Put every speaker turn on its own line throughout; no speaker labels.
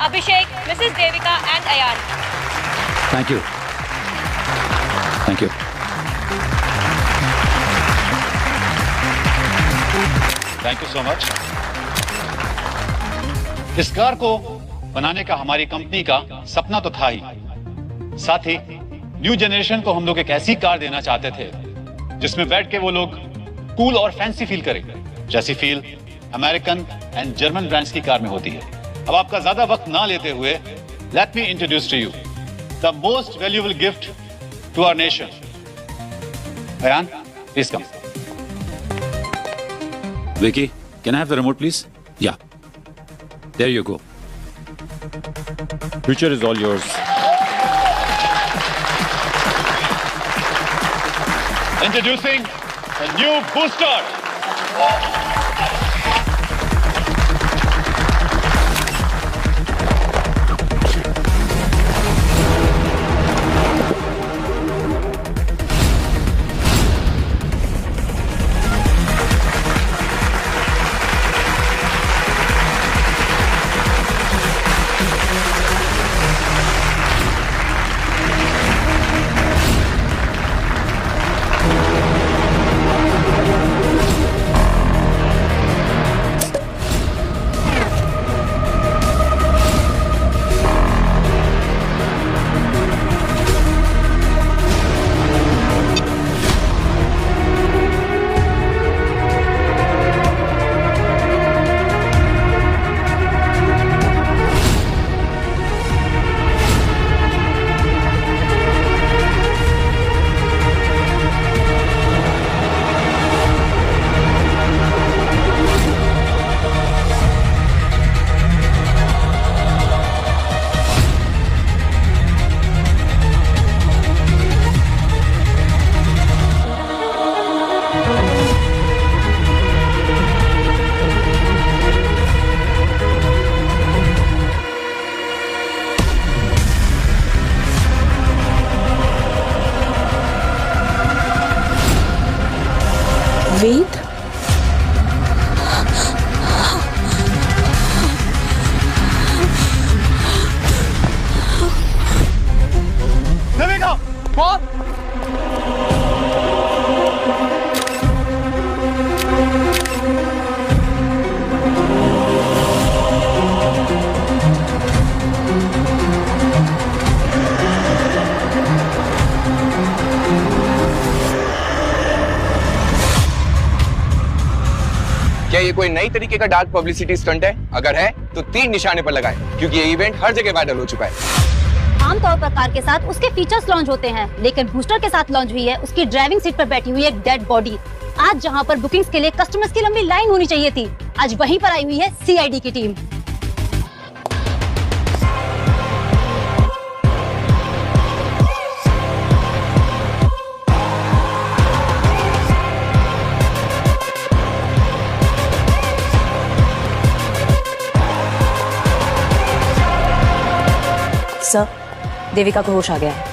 Abhishek, Mrs. Devika and Ayan.
Thank you. Thank you.
Thank you so much. इस car को बनाने का हमारी कंपनी का सपना तो था ही, साथ ही न्यू जनरेशन को हम लोग एक ऐसी कार देना चाहते थे जिसमें बैठ के वो लोग कूल और फैंसी फील करें, जैसी feel American and German brands की कार में होती है। अब आपका ज्यादा वक्त ना लेते हुए let me introduce to you the most valuable gift to our nation. Ayan, please come.
Vicky, can I have the remote, please? Yeah. There you go. Future is all yours.
Introducing a new booster.
वेद,
देविका,
क्या ये कोई नई तरीके का dark publicity stunt है? अगर है तो 3 निशाने पर लगाएं, क्योंकि ये इवेंट हर जगह वायरल हो चुका है।
आमतौर पर कार के साथ उसके फीचर्स लॉन्च होते हैं, लेकिन बूस्टर के साथ लॉन्च हुई है उसकी ड्राइविंग सीट पर बैठी हुई एक डेड बॉडी। आज जहां पर बुकिंग्स के लिए कस्टमर्स की लंबी लाइन होनी चाहिए थी, आज वहीं पर आई हुई है सीआईडी की टीम। सर, देविका को होश आ गया है।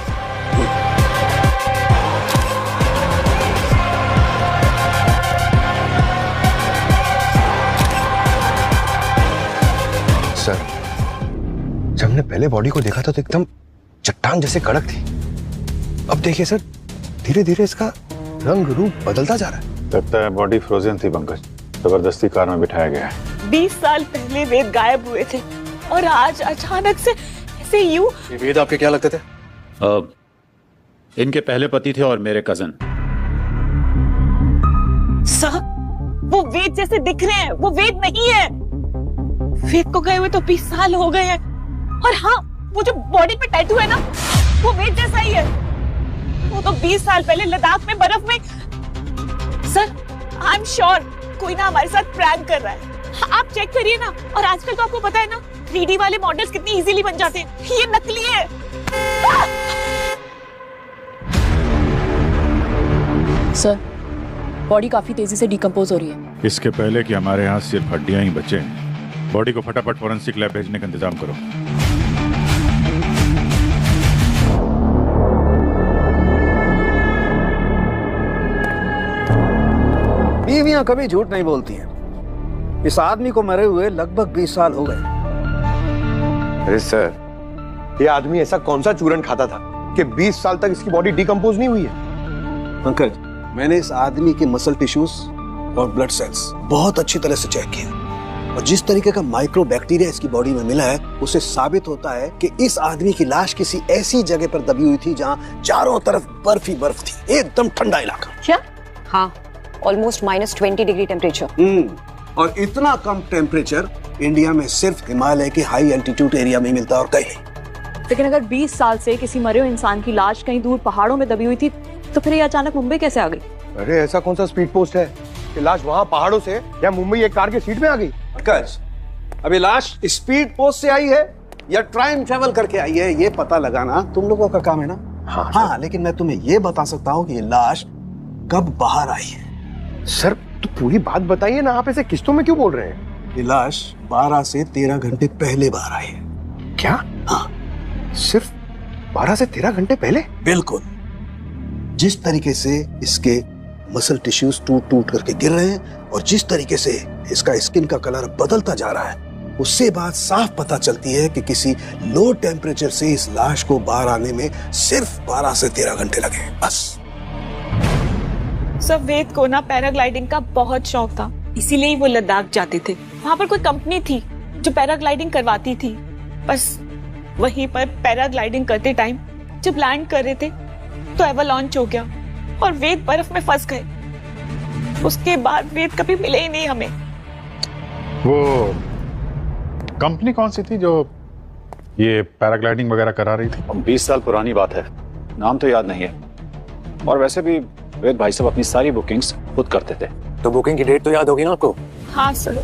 सर, जब हमने पहले बॉडी को देखा था तो एकदम चट्टान जैसे कड़क थी। अब देखिए सर, धीरे धीरे इसका रंग रूप बदलता जा रहा है।
लगता है बॉडी फ्रोजन थी पंकज, जबरदस्ती कार में बिठाया गया है।
20 साल पहले वेद गायब हुए थे और आज अचानक से ऐसे यूं।
ये वेद आपके क्या लगते थे?
इनके पहले पति थे और मेरे कजन।
सर, वो वेद जैसे दिख रहे हैं, वो वेद नहीं है। वेद को गए हुए तो 20 साल हो गए हैं। और हाँ, वो जो बॉडी पे टैटू है ना, वो वेद जैसा ही है। वो तो 20 साल पहले लद्दाख में बर्फ में। सर, आई एम श्योर कोई ना हमारे साथ प्रैंक कर रहा है। आप चेक करिए ना। और आजकल तो आपको पता है ना, 3D वाले मॉडल्स कितनी इजीली बन जाते हैं। ये नकली है।
सर, बॉडी काफी तेजी से डिकम्पोज हो रही है।
इसके पहले कि हमारे यहाँ सिर्फ हड्डियां ही बचे, बॉडी को फटाफट फोरेंसिक लैब भेजने का इंतजाम करो।
बीवियां कभी झूठ नहीं बोलती हैं। इस आदमी को मरे हुए लगभग 20 साल हो गए।
अरे सर, ये आदमी ऐसा कौन सा चूरन खाता था कि 20 साल तक इसकी बॉडी डिकम्पोज नहीं हुई है?
पंकज, मैंने इस आदमी के मसल टिश्यूज और ब्लड सेल्स बहुत अच्छी तरह से चेक किया और जिस तरीके का माइक्रो बैक्टीरिया इसकी बॉडी में मिला है उससे साबित होता है कि इस आदमी की लाश किसी ऐसी जगह पर दबी हुई थी जहां चारों तरफ बर्फ ही बर्फ थी, एकदम ठंडा इलाका।
क्या? हाँ, ऑलमोस्ट -20 डिग्री टेम्परेचर।
और इतना कम टेम्परेचर इंडिया में सिर्फ हिमालय के हाई एल्टीट्यूड एरिया में मिलता है और कहीं नहीं।
लेकिन अगर 20 साल से किसी मरे हुए इंसान की लाश कहीं दूर पहाड़ों में दबी हुई थी तो फिर ये अचानक मुंबई कैसे आ गई?
अरे ऐसा कौन सा स्पीड पोस्ट है कि लाश वहां पहाड़ों से या मुंबई एक कार की सीट में आ गई?
पंकज, अभी लाश स्पीड पोस्ट से आई है या टाइम ट्रेवल करके आई है ये पता लगाना तुम लोगों का काम है ना। हाँ, लेकिन मैं तुम्हें ये बता सकता हूँ कि ये लाश कब बाहर आई है।
सर तो पूरी बात बताइए ना, आप ऐसे किस्तों में क्यों बोल रहे हैं?
ये लाश 12 से 13 घंटे पहले बाहर आई है।
क्या?
हाँ,
सिर्फ 12 से 13 घंटे पहले?
बिल्कुल। जिस तरीके से इसके मसल टिश्यूज टूट टूट करके गिर रहे हैं और जिस तरीके से इसका स्किन का कलर बदलता जा रहा है उससे बात साफ पता चलती है कि किसी लो टेम्परेचर से इस लाश को बाहर आने में सिर्फ 12 से 13 घंटे लगे, बस।
सब वेद को ना पैराग्लाइडिंग का बहुत शौक था, इसीलिए ही वो लद्दाख जाते थे। वहां पर कोई कंपनी थी जो पैराग्लाइडिंग करवाती थी। बस वहीं पर पैराग्लाइडिंग करते टाइम जब लैंड कर रहे थे तो एवलांच हो गया और वेद बर्फ में फंस गए। उसके बाद वेद कभी मिले ही नहीं हमें।
वो कंपनी कौन सी थी जो ये पैराग्लाइडिंग वगैरह करा रही थी?
20 साल पुरानी बात है, नाम तो याद नहीं है। और वैसे भी वेद भाई साहब अपनी सारी बुकिंग्स खुद करते थे।
तो बुकिंग की डेट तो याद होगी ना आपको?
हाँ सर,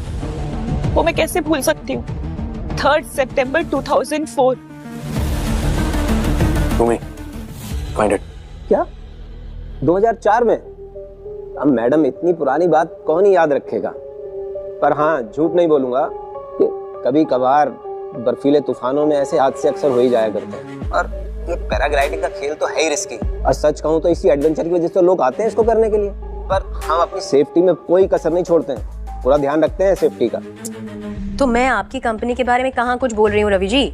वो मैं कैसे भूल सकती हूँ। 3 सितंबर 2004।
तुम्हें फाइंड इट।
क्या 2004 में? अब मैडम इतनी पुरानी बात कौन ही याद रखेगा। पर हाँ, झूठ नहीं बोलूंगा कि कभी कभार बर्फीले तूफानों में ऐसे हादसे अक्सर हो ही जाया करते हैं। और ये पैराग्लाइडिंग का खेल तो है ही रिस्की। और सच कहूँ तो इसी एडवेंचर की वजह से लोग आते हैं इसको करने के लिए। पर हम अपनी सेफ्टी में कोई कसर नहीं छोड़ते हैं, पूरा ध्यान रखते हैं सेफ्टी का।
तो मैं आपकी कंपनी के बारे में कहाँ कुछ बोल रही हूँ रवि जी।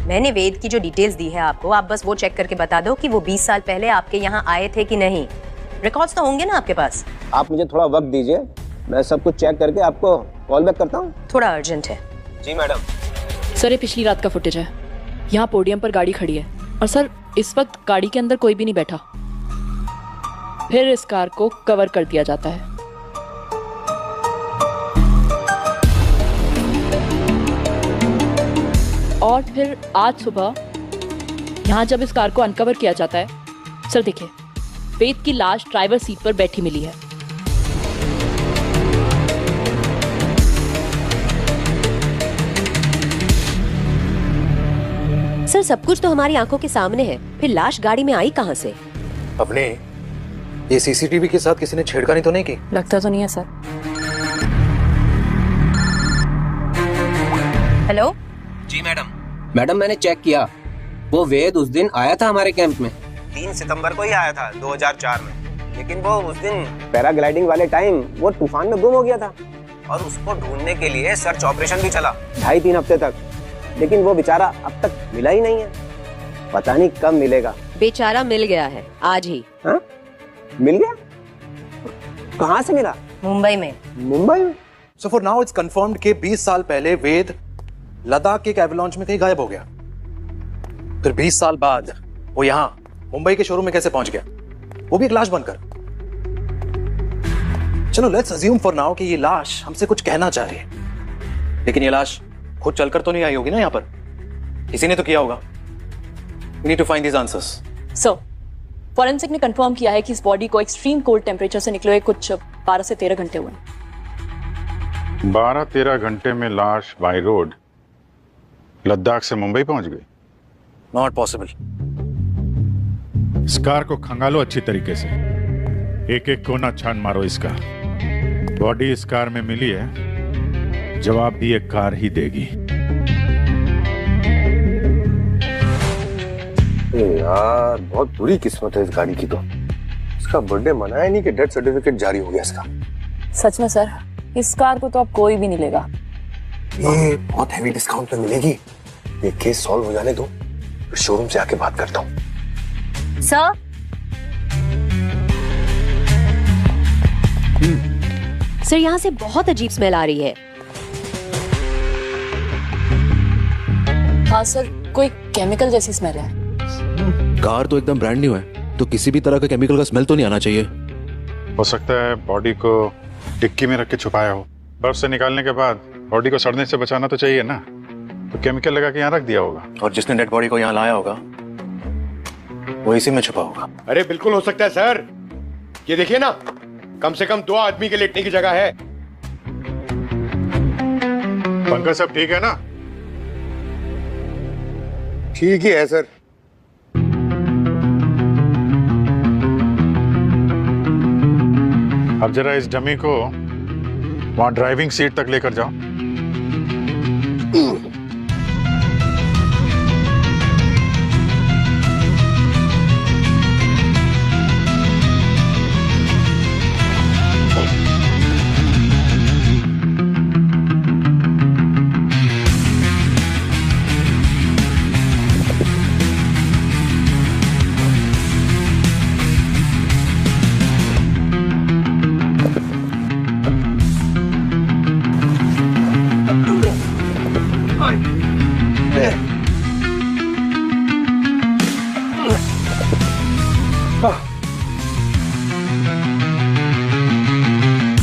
मैंने वेद की जो डिटेल्स दी है आपको, आप बस वो चेक करके बता दो कि वो 20 साल पहले आपके यहाँ आए थे कि नहीं। रिकॉर्ड्स तो होंगे ना आपके पास?
आप मुझे थोड़ा वक्त दीजिए, मैं सब कुछ चेक करके आपको कॉल बैक करता हूँ।
थोड़ा अर्जेंट है।
जी मैडम।
सर ये पिछली रात का फुटेज है। यहाँ पोडियम पर गाड़ी खड़ी है और सर इस वक्त गाड़ी के अंदर कोई भी नहीं बैठा। फिर इस कार को कवर कर दिया जाता है। और फिर आज सुबह यहाँ जब इस कार को अनकवर किया जाता है, सर देखिए वेद की लाश ड्राइवर सीट पर बैठी मिली है।
सर सब कुछ तो हमारी आंखों के सामने है, फिर लाश गाड़ी में आई कहाँ से?
अपने ये सीसीटीवी के साथ किसी ने छेड़खानी तो नहीं की?
लगता तो नहीं है सर।
हेलो
जी मैडम। मैडम मैंने चेक किया, वो वेद उस दिन आया था हमारे कैंप में। 3 सितंबर को ही आया था 2004 में। लेकिन वो उस दिन पैराग्लाइडिंग वाले टाइम वो तूफान में गुम हो गया था और उसको ढूंढने के लिए सर्च ऑपरेशन भी चला 2.5-3 हफ्ते तक। लेकिन वो बेचारा अब तक मिला ही नहीं है, पता नहीं कब मिलेगा।
बेचारा मिल गया है आज ही।
हाँ? मिल गया? कहाँ से मिला?
मुंबई में।
मुंबई में?
So for now it's confirmed कि 20 साल पहले वेद लद्दाख के एक एवलांच में कहीं गायब हो गया। फिर 20 साल बाद वो यहाँ मुंबई के शोरूम में कैसे पहुंच गया, वो भी एक लाश बनकर। चलो लेट्स अज्यूम फॉर नाउ कि ये लाश हमसे कुछ कहना चाह रही है, लेकिन ये लाश खुद चलकर तो नहीं आई होगी ना, यहाँ पर किसी ने तो किया होगा। We need to find these answers.
Sir forensic ने कंफर्म किया है कि इस बॉडी को एक्सट्रीम कोल्ड टेम्परेचर से निकले हुए कुछ 12 से 13 घंटे हुए।
12-13 घंटे में लाश बाय रोड लद्दाख से मुंबई पहुंच गई?
Not possible.
इस कार को खंगालो अच्छी तरीके से, एक एक कोना छान मारो इसका। बॉडी इस कार में मिली है, जवाब भी एक कार ही देगी।
यार बहुत बुरी किस्मत है इस गाड़ी की तो। इसका बर्थडे मनाया नहीं कि डेथ सर्टिफिकेट जारी हो गया इसका।
सच में सर, इस कार को तो अब कोई भी नहीं लेगा।
ये बहुत हेवी डिस्काउंट पे मिलेगी। ये केस सॉल्व हो जाने दो, फिर शोरूम से आके बात करता हूँ।
सर,
सर यहाँ से बहुत अजीब स्मेल आ रही है।
हाँ सर, कोई केमिकल जैसी स्मेल है।
कार तो एकदम ब्रांड न्यू है, तो किसी भी तरह का केमिकल का स्मेल तो नहीं आना चाहिए।
हो सकता है बॉडी को डिक्की में रख के छुपाया हो। बर्फ से निकालने के बाद बॉडी को सड़ने से बचाना तो चाहिए ना, तो केमिकल लगा के यहाँ रख दिया होगा।
और जिसने डेड बॉडी को यहाँ लाया होगा वो इसी में छुपा होगा।
अरे बिल्कुल हो सकता है सर, ये देखिए ना, कम से कम 2 आदमी के लेटने की जगह है।
पंकज सब ठीक है ना?
ठीक ही है सर।
अब जरा इस डमी को वहां ड्राइविंग सीट तक लेकर जाओ।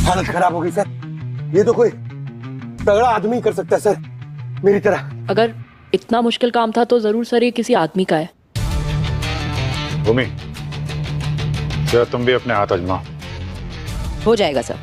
हालत खराब हो गई सर, ये तो कोई तगड़ा आदमी कर सकता है सर, मेरी तरह।
अगर इतना मुश्किल काम था तो जरूर सर ये किसी आदमी का है।
भूमि, जरा तुम भी अपने हाथ आजमाओ।
हो जाएगा सर।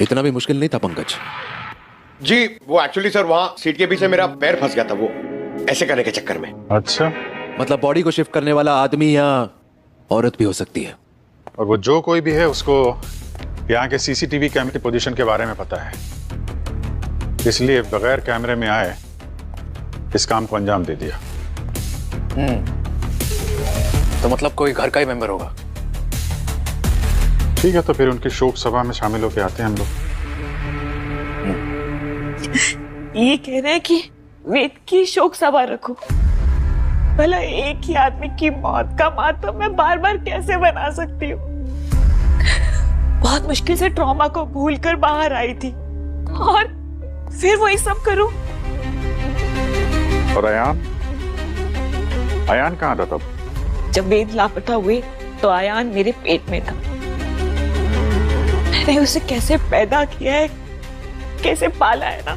इतना भी मुश्किल नहीं था पंकज
जी। वो एक्चुअली सर वहां सीट के पीछे मेरा पैर फंस गया था, वो ऐसे करने के चक्कर में।
अच्छा,
मतलब बॉडी को शिफ्ट करने वाला आदमी या औरत भी हो सकती है।
और वो जो कोई भी है उसको यहाँ के सीसीटीवी कैमरे की पोजीशन के बारे में पता है, इसलिए बगैर कैमरे में आए इस काम को अंजाम दे दिया।
तो मतलब कोई घर का ही मेंबर होगा।
ठीक है, तो फिर उनकी शोक सभा में शामिल होके आते हैं हम लोग।
ये कह रहे हैं कि वेद की शोक सभा रखो। भला एक ही आदमी की मौत का मातम मैं बार बार कैसे बना सकती हूँ? बहुत मुश्किल से ट्रॉमा को भूलकर बाहर आई थी और फिर वही सब करूं।
और अयान कहाँ था तब?
जब वेद लापता हुए तो अयान मेरे पेट में था। मैंने उसे कैसे पैदा किया है, कैसे पाला है ना,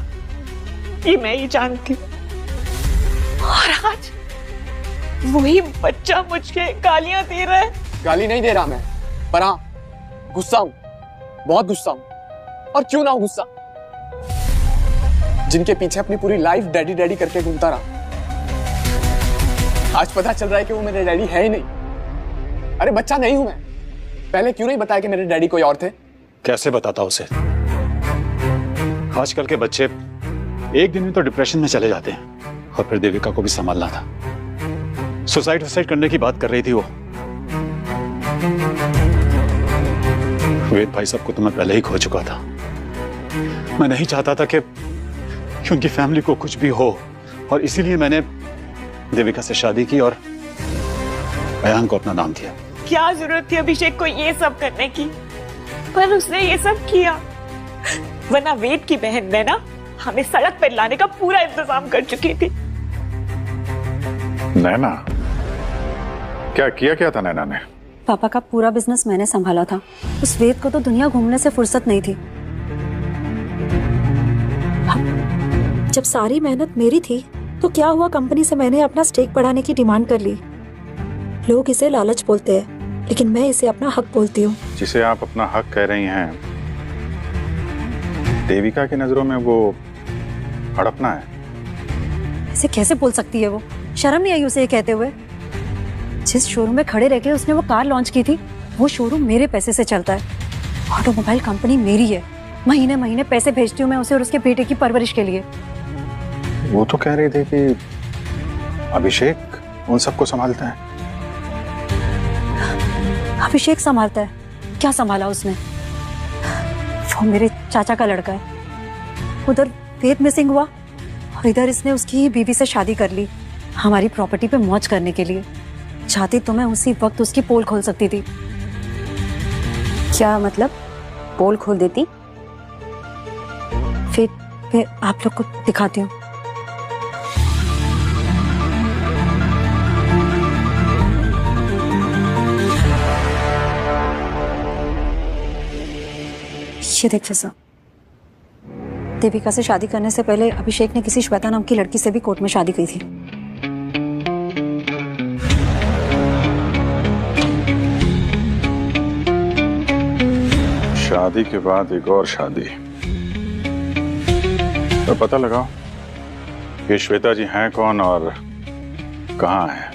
ये मैं ही जानती हूँ। और आज वही बच्चा मुझे गालियां दे रहा है।
गाली नहीं दे रहा मैं, पर हाँ गुस्सा हूँ, बहुत गुस्सा हूँ। और क्यों ना हूँ गुस्सा, जिनके पीछे अपनी पूरी लाइफ डैडी डैडी करके घूमता रहा, आज पता चल रहा है कि वो मेरे डैडी है ही नहीं। अरे बच्चा नहीं हूं मैं, पहले क्यों नहीं बताया कि मेरे डैडी कोई और थे?
कैसे बताता उसे? आजकल के बच्चे एक दिन में तो डिप्रेशन में चले जाते हैं। और फिर देविका को भी संभालना था। सुसाइड करने की बात कर रही थी वो। वेद भाई सबको तो मैं पहले ही खो चुका था। मैं नहीं चाहता था कि उनकी फैमिली को कुछ भी हो, और इसीलिए मैंने देविका से शादी की और अयान को अपना नाम दिया।
क्या जरूरत थी अभिषेक को ये सब करने की? पर उसने ये सब किया, वरना वेद की बहन नैना हमें सड़क पर लाने का पूरा इंतजाम कर चुकी थी।
नैना? क्या किया क्या था नैना ने?
पापा का पूरा बिजनेस मैंने संभाला था। उस वेद को तो दुनिया घूमने से फुर्सत नहीं थी।
जब सारी मेहनत मेरी थी तो क्या हुआ, कंपनी से मैंने अपना स्टेक बढ़ाने की डिमांड कर ली। लोग इसे लालच बोलते हैं, लेकिन मैं इसे अपना हक बोलती हूँ।
जिसे आप अपना हक कह रही हैं, देविका की नजरों में वो हड़पना है।
इसे कैसे बोल सकती है वो? शर्म नहीं आई उसे ये कहते हुए? जिस शोरूम में खड़े रह के उसने वो कार लॉन्च की थी, वो शोरूम मेरे पैसे से चलता है। ऑटोमोबाइल कंपनी मेरी है। महीने महीने पैसे भेजती हूँ मैं उसे और उसके बेटे की परवरिश के लिए।
वो तो कह रही थी कि अभिषेक उन सबको संभालता है।
अभिषेक संभालता है? क्या संभाला उसने? वो मेरे चाचा का लड़का है। उधर वेद मिसिंग हुआ और इधर इसने उसकी बीवी से शादी कर ली, हमारी प्रॉपर्टी पे मौज करने के लिए। चाहती तो मैं उसी वक्त उसकी पोल खोल सकती थी।
क्या मतलब? पोल खोल देती?
फिर आप लोग को दिखाती हूँ। ये देख जैसा, देविका से शादी करने से पहले अभिषेक ने किसी श्वेता नाम की लड़की से भी कोर्ट में शादी की थी।
शादी के बाद एक और शादी। तो पता लगाओ कि श्वेता जी हैं कौन और कहाँ हैं।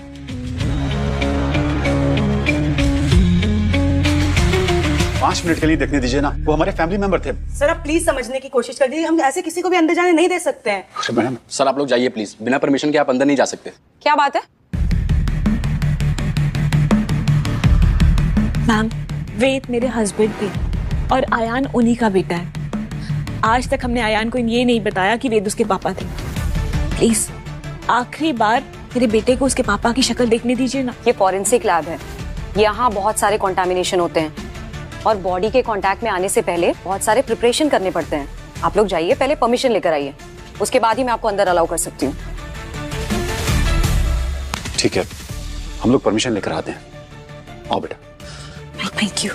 पांच मिनट के लिए देखने दीजिए ना, वो हमारे फैमिली मेंबर थे।
सर आप प्लीज समझने की कोशिश कर दीजिए, हम ऐसे किसी को भी अंदर जाने नहीं दे सकते हैं।
मैडम
सर आप लोग जाइए प्लीज, बिना परमिशन के आप अंदर नहीं जा सकते।
क्या बात है? मैम, वेद मेरे हस्बैंड थे और आयान उन्हीं का बेटा है। आज तक हमने आयान को ये नहीं बताया कि वेद उसके पापा थे। प्लीज आखिरी बार मेरे बेटे को उसके पापा की शक्ल देखने दीजिए ना।
ये फॉरेंसिक लैब है, यहाँ बहुत सारे कॉन्टामिनेशन होते हैं और बॉडी के कांटेक्ट में आने से पहले बहुत सारे प्रिपरेशन करने पड़ते हैं। आप लोग जाइए, पहले परमिशन लेकर आइए, उसके बाद ही मैं आपको अंदर अलाउ कर सकती हूँ।
ठीक है, हम लोग परमिशन लेकर आते हैं। आओ बेटा।
Thank you.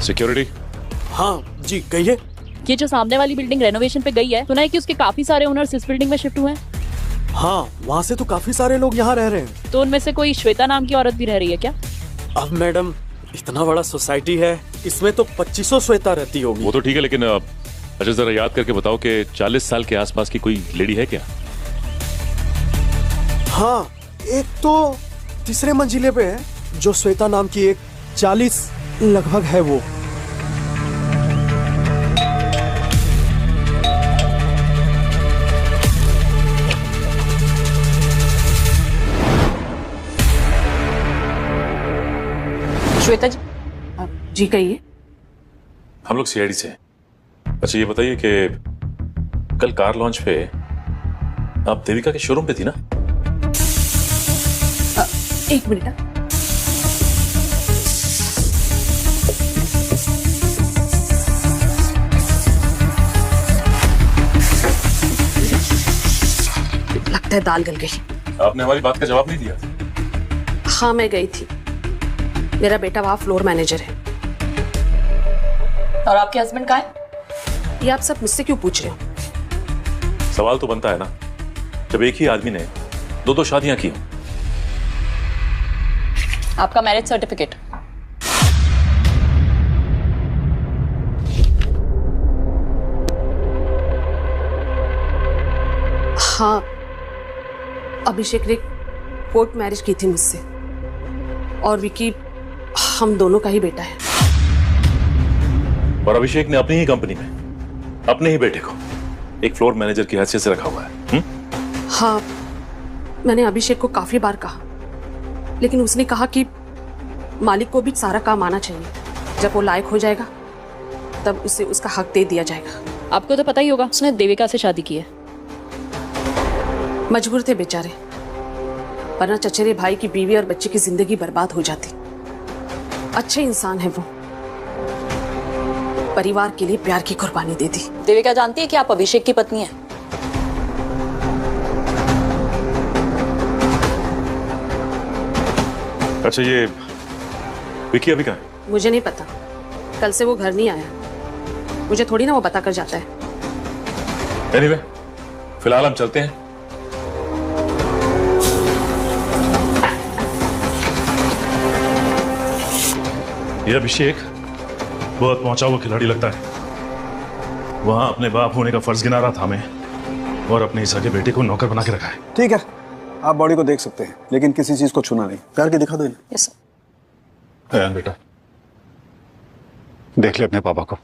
सिक्योरिटी।
हाँ जी कहिए।
ये जो सामने वाली बिल्डिंग रेनोवेशन पे गई है, सुना है कि उसके काफी सारे ओनर्स इस बिल्डिंग में शिफ्ट हुए हैं।
हाँ, वहाँ से तो काफी सारे लोग यहाँ रह रहे हैं।
तो उनमें से कोई श्वेता नाम की औरत भी रह रही है क्या?
अब मैडम इतना बड़ा सोसाइटी है, इसमें तो 2500 श्वेता रहती होगी।
वो तो ठीक है, लेकिन अच्छा जरा याद करके बताओ कि 40 साल के आसपास की कोई लेडी है क्या?
हाँ, एक तो तीसरे मंजिले पे है जो श्वेता नाम की, एक 40 लगभग है वो।
श्वेता जी। जी कहिए।
हम लोग सीआईडी से। अच्छा ये बताइए कि कल कार लॉन्च पे आप देविका के शोरूम पे थी ना?
एक मिनट। लगता है दाल गल गई।
आपने हमारी बात का जवाब नहीं दिया।
हाँ मैं गई थी, मेरा बेटा वहाँ फ्लोर मैनेजर है।
और आपके हस्बैंड कहाँ है?
ये आप सब मुझसे क्यों पूछ रहे हो?
सवाल तो बनता है ना, जब एक ही आदमी ने दो शादियां की।
आपका मैरिज सर्टिफिकेट।
हाँ, अभिषेक ने कोर्ट मैरिज की थी मुझसे और विकी हम दोनों का ही बेटा है।
और अभिषेक ने अपनी ही कंपनी में अपने ही बेटे को एक फ्लोर मैनेजर की हैसियत से रखा हुआ है।
हाँ, मैंने अभिषेक को काफी बार कहा, लेकिन उसने कहा कि मालिक को भी सारा काम आना चाहिए। जब वो लायक हो जाएगा तब उसे उसका हक दे दिया जाएगा।
आपको तो पता ही होगा उसने देविका से शादी की है।
मजबूर थे बेचारे, वरना चचेरे भाई की बीवी और बच्चे की जिंदगी बर्बाद हो जाती। अच्छे इंसान है वो, परिवार के लिए प्यार की कुर्बानी दे दी।
देविका जानती है कि आप अभिषेक की पत्नी हैं?
अच्छा ये विकी अभी कहाँ है?
मुझे नहीं पता,
कल से वो घर नहीं आया। मुझे थोड़ी ना वो बता कर जाता है।
एनीवे, फिलहाल हम चलते हैं। ये अभिषेक बहुत पहुंचा हुआ खिलाड़ी लगता है। वहां अपने बाप होने का फर्ज गिना रहा था हमें, और अपने ईसा के बेटे को नौकर बना के रखा है।
ठीक है, आप बॉडी को देख सकते हैं, लेकिन किसी चीज को छूना नहीं। करके दिखा दो।
यस
अयान बेटा, देख ले अपने पापा को।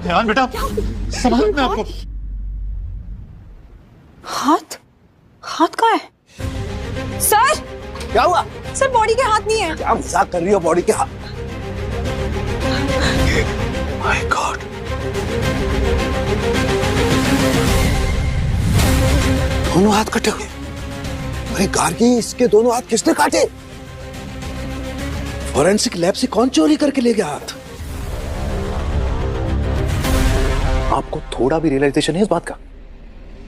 अयान बेटा, संभाल मैं आपको।
हाथ हाथ कहाँ है सर?
क्या हुआ
सर? बॉडी के हाथ नहीं है।
क्या मजाक कर रही हो? बॉडी के हाथ? माय गॉड, दोनों हाथ कटे हुए। अरे गार्गी, इसके दोनों हाथ किसने काटे? फॉरेंसिक लैब से कौन चोरी करके ले गया हाथ?
आपको थोड़ा भी रियलाइजेशन है इस बात का?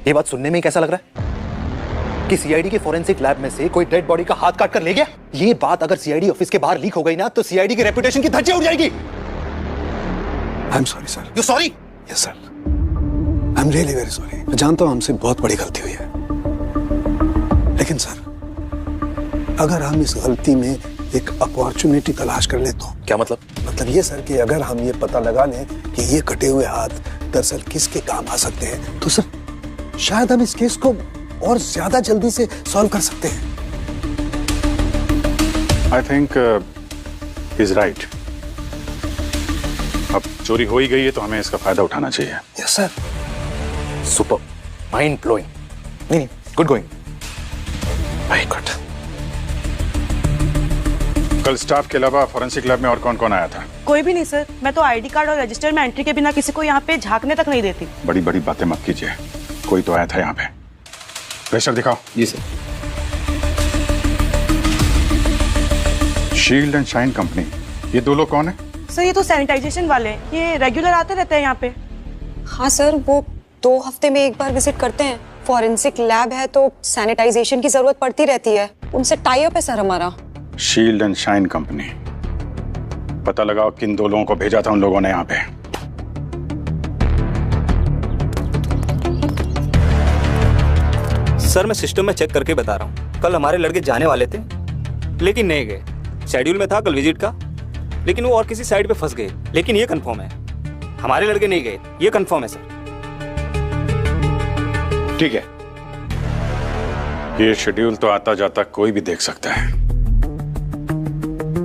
ये बात सुनने में कैसा लग रहा है कि सीआईडी के फॉरेंसिक लैब में से कोई डेड बॉडी का हाथ काट कर ले गया? ये बात अगर सीआईडी ऑफिस के बाहर लीक हो गई ना, तो सीआईडी की रेपुटेशन की धज्जियां उड़ जाएगी।
I am sorry sir.
You sorry?
Yes sir, I am really very sorry. मैं जानता हूं हमसे बहुत बड़ी गलती हुई है, लेकिन सर अगर हम इस गलती में एक अपॉर्चुनिटी तलाश कर ले तो।
क्या मतलब?
मतलब ये सर कि अगर हम ये पता लगा लें कि ये कटे हुए हाथ दरअसल किसके काम आ सकते हैं, तो सर शायद हम इस केस को और ज्यादा जल्दी से सॉल्व कर सकते हैं।
I think is right. अब चोरी हो ही गई है तो हमें इसका फायदा उठाना चाहिए।
Yes sir.
Super, mind blowing. नहीं, गुड गोइंग। Very good.
कल स्टाफ के अलावा फॉरेंसिक लैब में और कौन कौन आया था?
कोई भी नहीं सर। मैं तो आईडी कार्ड और रजिस्टर में एंट्री के बिना किसी को यहाँ पे झांकने तक नहीं देती।
बड़ी बड़ी बातें मत कीजिए, कोई तो आया था यहाँ पे। रजिस्टर दिखाओ।
जी sir.
Shield and shine company, ये दो लोग कौन है?
सर ये तो सैनिटाइजेशन वाले हैं, ये रेगुलर आते रहते हैं यहाँ पे।
हाँ सर, वो 2 हफ्ते में एक बार विजिट करते हैं। फॉरेंसिक लैब है तो सैनिटाइजेशन की जरूरत पड़ती रहती है, उनसे टाई अप है सर हमारा।
शील्ड एंड शाइन कंपनी, पता लगाओ किन दो लोगों को भेजा था उन लोगों ने यहाँ पे।
सर मैं सिस्टम में चेक करके बता रहा हूँ। कल हमारे लड़के जाने वाले थे लेकिन नहीं गए। शेड्यूल में था कल विजिट का, लेकिन वो और किसी साइड पे फंस गए। लेकिन ये कंफर्म है हमारे लड़के नहीं गए, ये कंफर्म है सर।
ठीक है, ये शेड्यूल तो आता जाता कोई भी देख सकता है।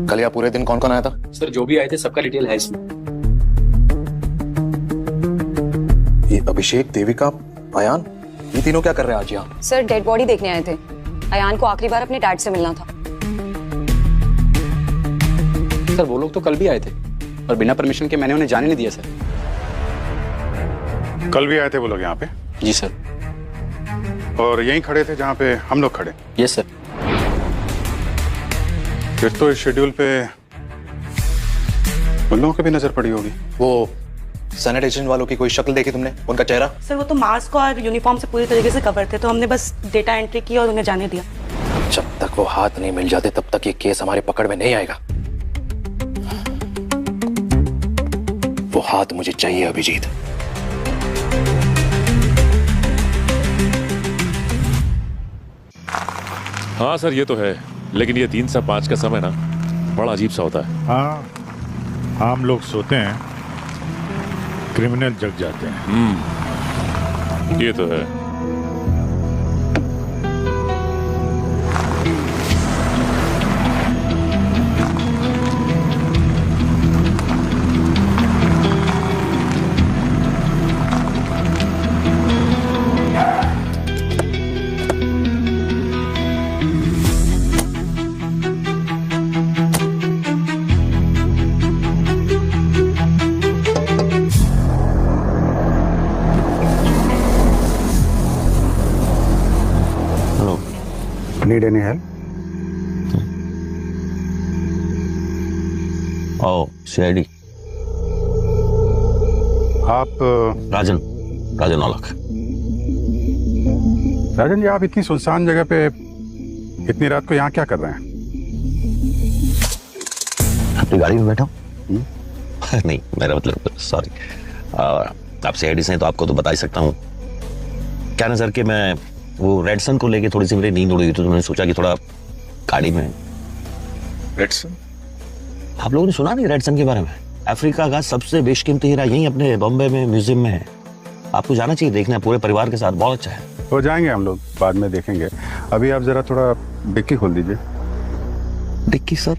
कल या पूरे दिन कौन कौन आया था?
सर जो भी आए थे सबका डिटेल है इसमें।
ये अभिषेक, देविका, अयान, ये तीनों क्या कर रहे हैं आज यहाँ?
सर डेड बॉडी देखने आए थे। अयान को आखिरी बार अपने डैड से मिलना था।
सर वो लोग तो कल भी आए थे और बिना परमिशन के मैंने उन्हें जाने नहीं दिया सर।
कल भी आए थे वो लोग यहाँ पे?
जी सर।
और यहीं खड़े थे जहाँ पे हम लोग खड़े?
Yes sir.
फिर तो इस शेड्यूल पे उन लोगों की भी नजर पड़ी होगी।
वो सैनिटाइजेशन वालों की कोई शक्ल देखी तुमने? उनका चेहरा?
सर वो तो मास्क और यूनिफॉर्म से पूरी तरीके से कवर थे, तो हमने बस डेटा एंट्री की और उन्हें जाने दिया।
जब तक वो हाथ नहीं मिल जाते तब तक ये केस हमारे पकड़ में नहीं आएगा। वो हाथ मुझे चाहिए अभिजीत।
हाँ सर ये तो है, लेकिन ये 3 से 5 का समय ना बड़ा अजीब सा होता है।
हाँ, हम लोग सोते हैं, क्रिमिनल जग जाते हैं।
ये तो है।
Need any help?
आओ सीआईडी।
आप
राजन औलख।
राजन जी, आप इतनी सुनसान जगह पे इतनी रात को यहाँ क्या कर रहे हैं?
अपनी गाड़ी में बैठा हूँ। नहीं, मेरा मतलब सॉरी, आप सीआईडी से हैं तो आपको तो बता ही सकता हूँ। क्या ना सर कि मैं वो रेडसन को लेके थोड़ी सी मेरी नींद उड़ गई, तो मैंने सोचा कि थोड़ा गाड़ी में।
रेडसन?
आप लोगों ने सुना नहीं रेडसन के बारे में? अफ्रीका का सबसे बेशकीमती हीरा यहीं अपने बॉम्बे में म्यूजियम में है। आपको जाना चाहिए, देखना पूरे परिवार के साथ, बहुत अच्छा है।
हो जाएंगे हम लोग, बाद में देखेंगे। अभी आप जरा थोड़ा डिक्की खोल दीजिए।
Dicky sir?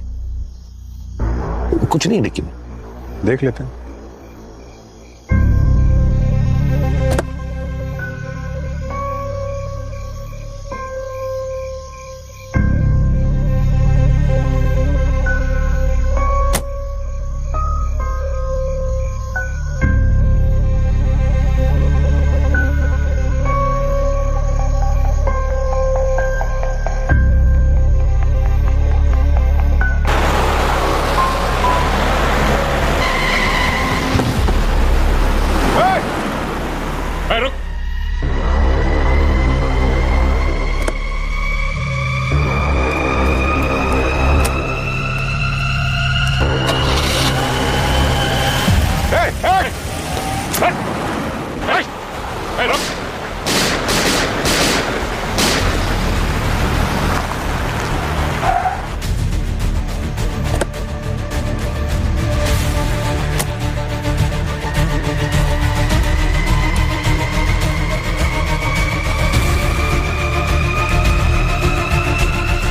कुछ नहीं डिक्की में।
देख लेते हैं।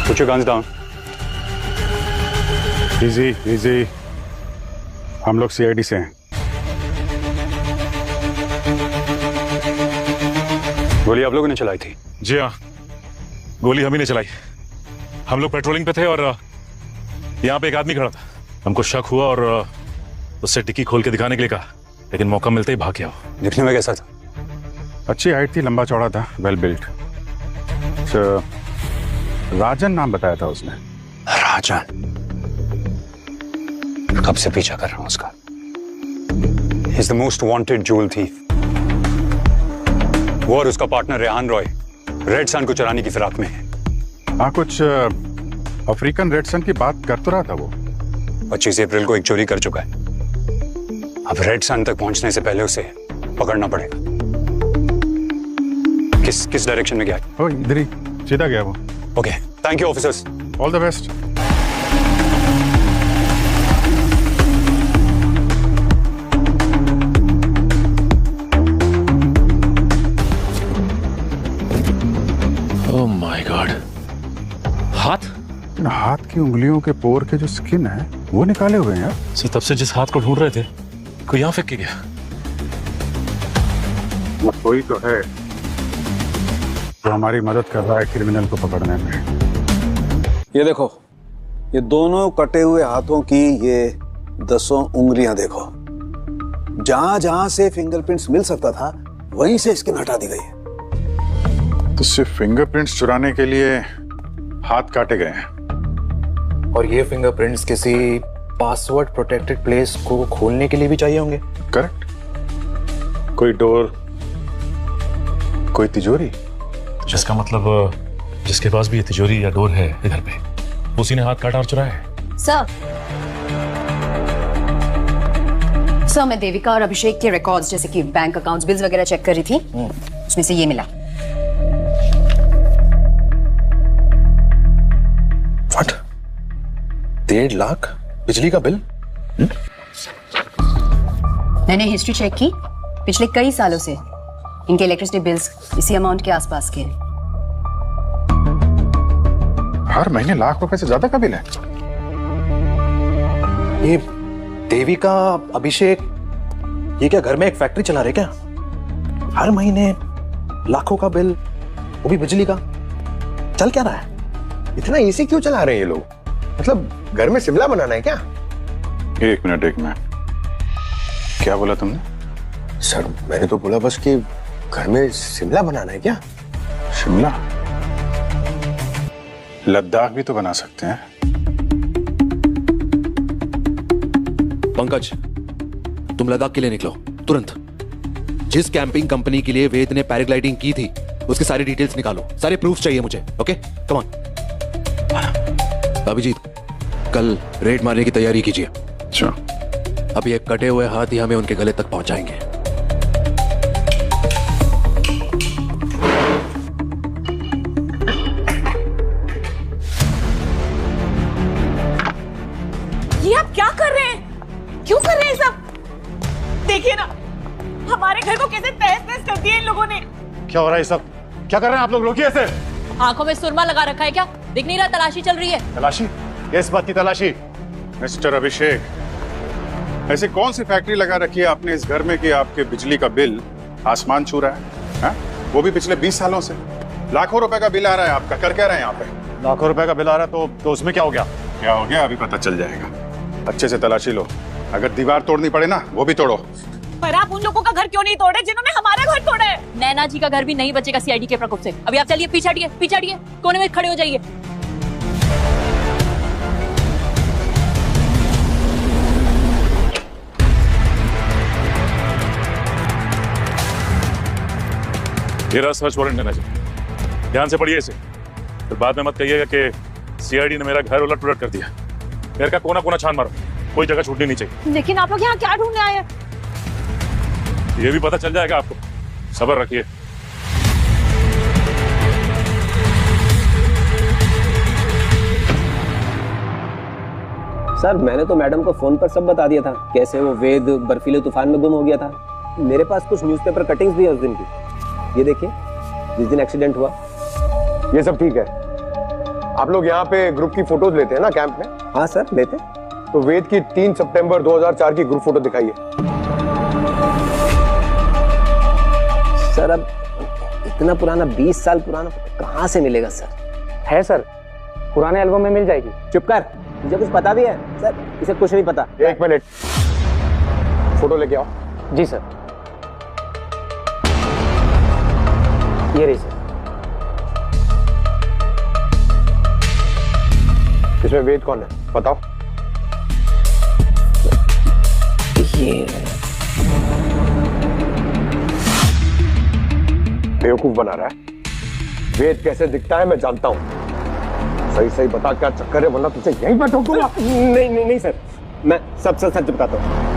Put your guns down. Easy, easy. हम लोग सीआईडी से हैं। गोली आप लोगों ने चलाई थी?
जी हाँ, गोली हम ही ने चलाई। हम लोग पेट्रोलिंग पे थे और यहाँ पे एक आदमी खड़ा था। हमको शक हुआ और उससे डिक्की खोल के दिखाने के लिए कहा, लेकिन मौका मिलते ही भाग गया।
दिखने में कैसा था? अच्छी हाइट थी, लंबा चौड़ा था, वेल बिल्ट। राजन नाम बताया था उसने।
राजन? कब से पीछा कर रहा हूं उसका। He is the most wanted jewel thief. वो और उसका partner Rehan Roy red sun को चुराने की फिराक में है।
हाँ, कुछ अफ्रीकन रेड सन की बात कर तो रहा था वो।
25 अप्रैल को एक चोरी कर चुका है। अब रेड सन तक पहुंचने से पहले उसे पकड़ना पड़ेगा। किस डायरेक्शन में गया?
ओ, इधर ही सीधा गया वो।
Okay, thank you officers.
All the best.
Oh my God, हाथ?
हाथ की उंगलियों के पोर के जो स्किन है वो निकाले हुए हैं यार।
सर, तब से जिस हाथ को ढूंढ रहे थे कोई यहाँ फेंक के गया।
कोई तो है जो हमारी मदद कर रहा है क्रिमिनल को पकड़ने में।
ये देखो, ये दोनों कटे हुए हाथों की ये 10 उंगलियां देखो। जहां जहां से फिंगरप्रिंट्स मिल सकता था वहीं से स्किन हटा दी गई है।
तो सिर्फ फिंगरप्रिंट्स चुराने के लिए हाथ काटे गए हैं।
और ये फिंगरप्रिंट्स किसी पासवर्ड प्रोटेक्टेड प्लेस को खोलने के लिए भी चाहिए होंगे।
करेक्ट। कोई डोर, कोई तिजोरी।
जिसका मतलब जिसके पास भी ये तिजोरी या डोर है इधर पे, उसी ने हाथ काटा और चुराया है।
सर, मैं देविका और अभिषेक के रिकॉर्ड्स जैसे कि बैंक अकाउंट्स, बिल्स वगैरह चेक कर रही थी। उसमें से ये मिला।
व्हाट? 1.5 लाख बिजली का बिल?
मैंने हिस्ट्री चेक की, पिछले कई सालों से इनके इलेक्ट्रिसिटी बिल्स इसी अमाउंट के आसपास के हैं।
हर महीने लाख रुपए से ज्यादा का बिल है।
ये देविका, अभिषेक, ये क्या घर में एक फैक्ट्री चला रहे क्या? हर महीने लाखों का बिल, वो भी बिजली का। चल क्या रहा है?
इतना एसी क्यों चला रहे हैं ये लोग? मतलब घर में शिमला बनाना है क्या?
एक मिनट। क्या बोला तुमने?
सर, मैंने तो बोला बस कि घर में शिमला बनाना है क्या?
शिमला? लद्दाख भी तो बना सकते हैं।
पंकज, तुम लद्दाख के लिए निकलो तुरंत। जिस कैंपिंग कंपनी के लिए वेद ने पैराग्लाइडिंग की थी उसकी सारी डिटेल्स निकालो, सारे प्रूफ चाहिए मुझे। Okay, come on. अभिजीत, कल रेड मारने की तैयारी कीजिए।
अच्छा।
अब ये कटे हुए हाथ ही हमें उनके गले तक पहुंचाएंगे।
ये आप क्या कर रहे हैं? क्यों कर रहे हैं सब? देखिए ना, हमारे घर को कैसे तहस नहस कर दिया इन लोगों ने।
क्या हो रहा है सब? क्या कर रहे हैं आप लोग? रोकिए ऐसे।
आंखों में सुरमा लगा रखा है क्या? दिख नहीं रहा तलाशी चल रही है?
तलाशी? इस बात की तलाशी? मिस्टर अभिषेक, ऐसे कौन सी फैक्ट्री लगा रखी है आपने इस घर में कि आपके बिजली का बिल आसमान छू रहा है? हा? वो भी पिछले 20 सालों से। लाखों रुपए का बिल आ रहा है आपका। कर क्या रहे हैं यहाँ पे?
लाखों रुपए का बिल आ रहा है तो उसमें क्या हो गया?
क्या हो गया अभी पता चल जाएगा। अच्छे से तलाशी लो, अगर दीवार तोड़नी पड़े ना वो भी तोड़ो।
पर आप उन लोगों का घर क्यों नहीं तोड़े जिन्होंने हमारा घर तोड़ा है?
नैना जी का घर भी नहीं बचेगा सीआईडी के प्रकोप से। अभी आप चलिए, पीछे हटिए, पीछे हटिए, कोने में खड़े हो जाइए।
ये रहा सर्च वारंट नैना जी, ध्यान से पढ़िए इसे, फिर बाद में मत कहिएगा कि सीआईडी ने मेरा घर उलट पुलट कर दिया। घर का कोना कोना छान मारो, कोई जगह छूटनी नहीं चाहिए।
लेकिन आप लोग यहाँ क्या ढूंढने आए हैं?
ये भी पता चल जाएगा आपको, सब्र रखिए।
सर, मैंने तो मैडम को फोन पर सब बता दिया था, कैसे वो वेद बर्फीले तूफान में गुम हो गया था। मेरे पास कुछ न्यूज़पेपर कटिंग्स भी है उस दिन की। ये देखिए, जिस दिन एक्सीडेंट हुआ।
ये सब ठीक है। आप लोग यहाँ पे ग्रुप की फोटोज लेते हैं ना कैंप में?
हाँ सर, लेते।
तो वेद की 3 सितंबर 2004 की ग्रुप फोटो दिखाइए।
सर, अब इतना पुराना 20 साल पुराना कहाँ से मिलेगा सर?
है सर, पुराने एल्बम में मिल जाएगी।
चुप कर, मुझे कुछ पता भी है सर, इसे कुछ नहीं पता।
1 मिनट, फोटो लेके आओ।
जी सर, ये रही सर।
इसमें वेद कौन है बताओ?
ये
बेवकूफ बना रहा है। वेद कैसे दिखता है मैं जानता हूं। सही सही बता क्या चक्कर है, वरना तुझे यहीं पर ठोकूंगा।
नहीं सर, मैं सब सच बताता हूँ।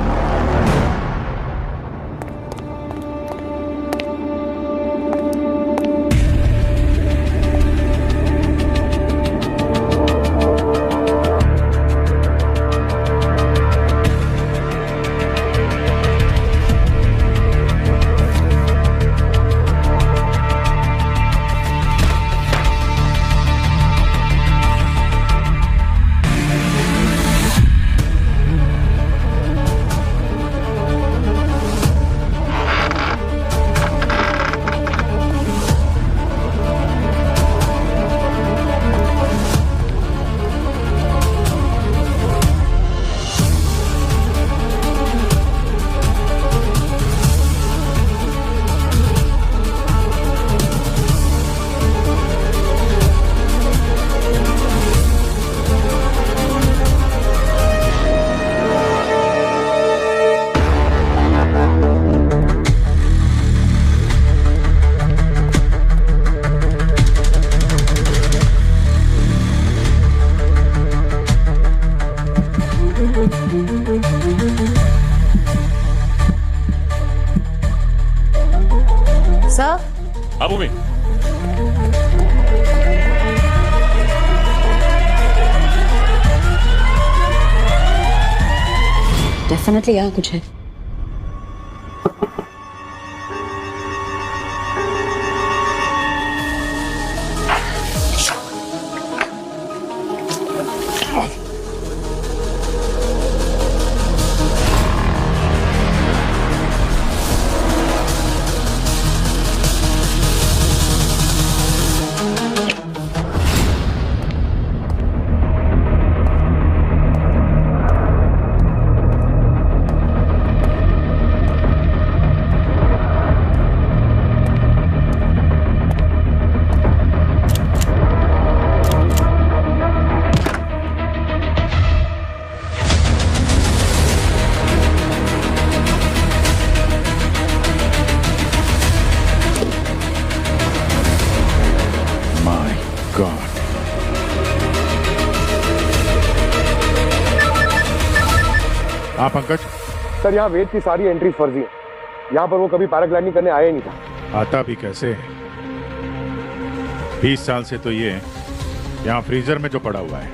सर,
हाँ भूमि,
डेफिनेटली यहाँ कुछ है।
पंकज?
सर यहाँ वेद की सारी एंट्रीज फर्जी है। यहाँ पर वो कभी पैराग्लाइडिंग करने आया ही नहीं था।
आता भी कैसे? 20 साल से तो ये यहाँ फ्रीजर में जो पड़ा हुआ है,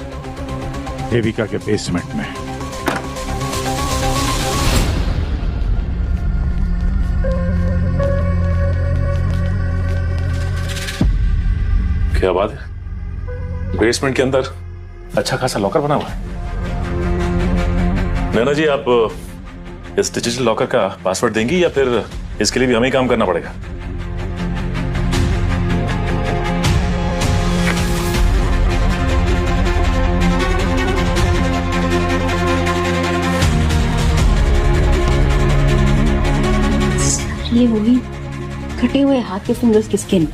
देविका के बेसमेंट में।
क्या बात है? बेसमेंट के अंदर अच्छा खासा लॉकर बना हुआ है। नैना जी, आप इस डिजिटल लॉकर का पासवर्ड देंगी या फिर इसके लिए भी हमें ही काम करना पड़ेगा?
ये वही कटे हुए हाथ के फिंगर्स की स्किन।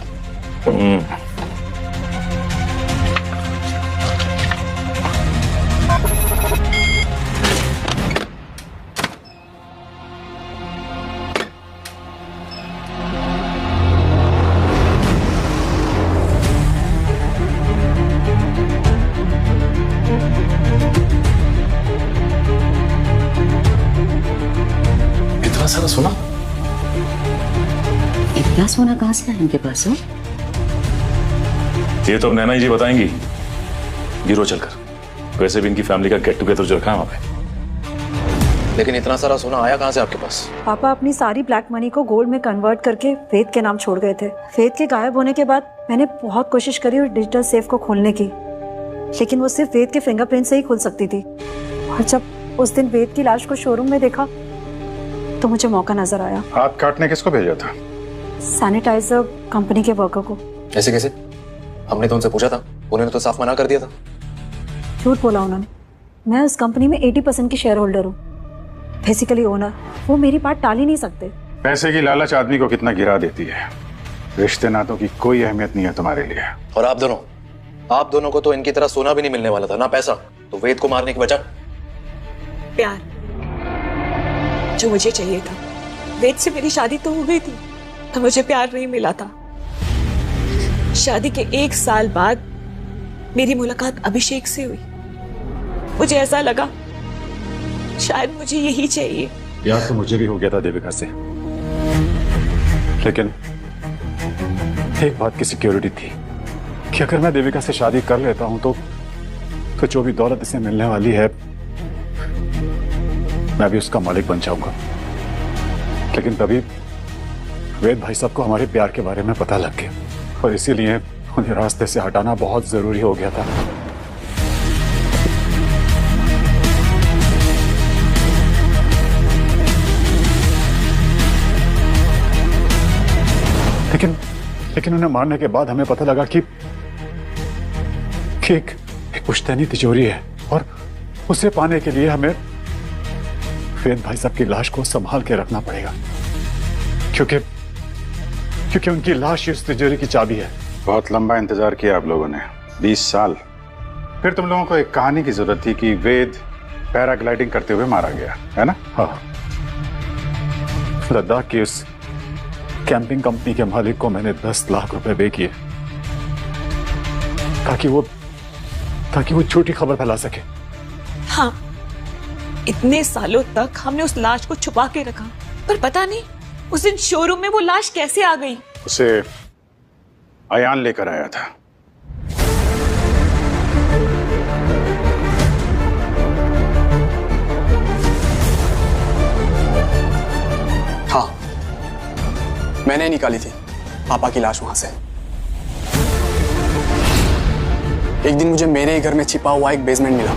इतना सारा सोना?
इतना सोना कहाँ से है इनके पास?
ये तो अब नैना जी बताएंगी गिरो चलकर। वैसे भी इनकी फैमिली का गेट टुगेदर जो रखा है वहां पे।
लेकिन इतना सारा सोना आया कहाँ से आपके पास?
पापा अपनी सारी ब्लैक मनी को गोल्ड में कन्वर्ट करके वेद के नाम छोड़ गए थे। वेद के गायब होने के बाद मैंने बहुत कोशिश करी उस डिजिटल सेफ को खोलने की, लेकिन वो सिर्फ वेद के फिंगरप्रिंट से ही खुल सकती थी। और जब उस दिन वेद की लाश को शोरूम में देखा तो मुझे मौका नजर आया।
हाथ काटने किसको भेजा था?
सैनिटाइजर कंपनी के वर्कर को।
ऐसे कैसे? हमने तो उनसे पूछा था, उन्होंने तो साफ मना कर दिया था।
झूठ बोला उन्होंने। मैं उस कंपनी में 80% की शेयर होल्डर हूँ, बेसिकली ओनर। वो मेरी बात टाल ही नहीं सकते।
पैसे की लालच आदमी को कितना गिरा देती है। रिश्ते नातों की कोई अहमियत नहीं है तुम्हारे लिए।
और आप दोनों को तो इनकी तरह सोना भी नहीं मिलने वाला था, ना पैसा। तो वेद को मारने की वजह?
प्यार जो मुझे चाहिए था। वेद से मेरी शादी तो हो गई थी, तो मुझे प्यार नहीं मिला था। शादी के 1 साल बाद मेरी मुलाकात अभिषेक से हुई। मुझे ऐसा लगा शायद मुझे यही चाहिए।
प्यार तो मुझे भी हो गया था देविका से, लेकिन एक बात की सिक्योरिटी थी कि अगर मैं देविका से शादी कर लेता हूं तो जो भी दौलत इसे मिलने वाली है मैं भी उसका मालिक बन जाऊंगा। लेकिन तभी वेद भाई साहब को हमारे प्यार के बारे में पता लग गया और इसीलिए उन्हें रास्ते से हटाना बहुत जरूरी हो गया था। लेकिन उन्हें मारने के बाद हमें पता लगा कि एक पुश्तैनी तिजोरी है और उसे पाने के लिए हमें वेद भाई साहब की लाश को संभाल के रखना पड़ेगा, क्योंकि उनकी लाश इस तिजोरी की चाबी है। बहुत लंबा इंतजार किया आप लोगों ने, 20 साल। फिर तुम लोगों को एक कहानी की जरूरत थी कि वेद पैराग्लाइडिंग करते हुए मारा गया, है ना? हाँ। लद्दाख की उस कैंपिंग कंपनी के मालिक को मैंने 10 लाख रुपए पे किए ताकि वो झूठी खबर फैला सके।
हाँ, इतने सालों तक हमने उस लाश को छुपा के रखा, पर पता नहीं उस दिन शोरूम में वो लाश कैसे आ गई।
उसे अयान लेकर आया था।
हाँ, मैंने निकाली थी पापा की लाश वहां से। एक दिन मुझे मेरे ही घर में छिपा हुआ एक बेसमेंट मिला।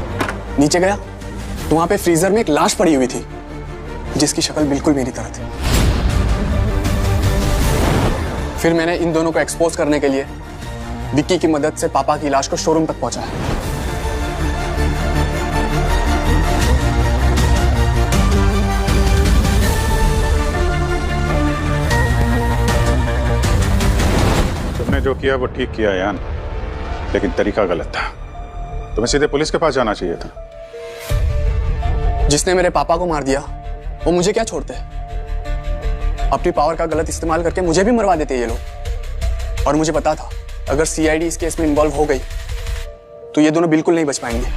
नीचे गया तो वहां पे फ्रीजर में एक लाश पड़ी हुई थी जिसकी शक्ल बिल्कुल मेरी तरह थी। फिर मैंने इन दोनों को एक्सपोज करने के लिए विक्की की मदद से पापा की लाश को शोरूम तक पहुंचाया।
तुमने जो किया वो ठीक किया यान, लेकिन तरीका गलत था। तुम्हें सीधे पुलिस के पास जाना चाहिए था।
जिसने मेरे पापा को मार दिया वो मुझे क्या छोड़ते? अपनी पावर का गलत इस्तेमाल करके मुझे भी मरवा देते ये लोग। और मुझे पता था अगर सीआईडी इस केस में इन्वॉल्व हो गई तो ये दोनों बिल्कुल नहीं बच पाएंगे।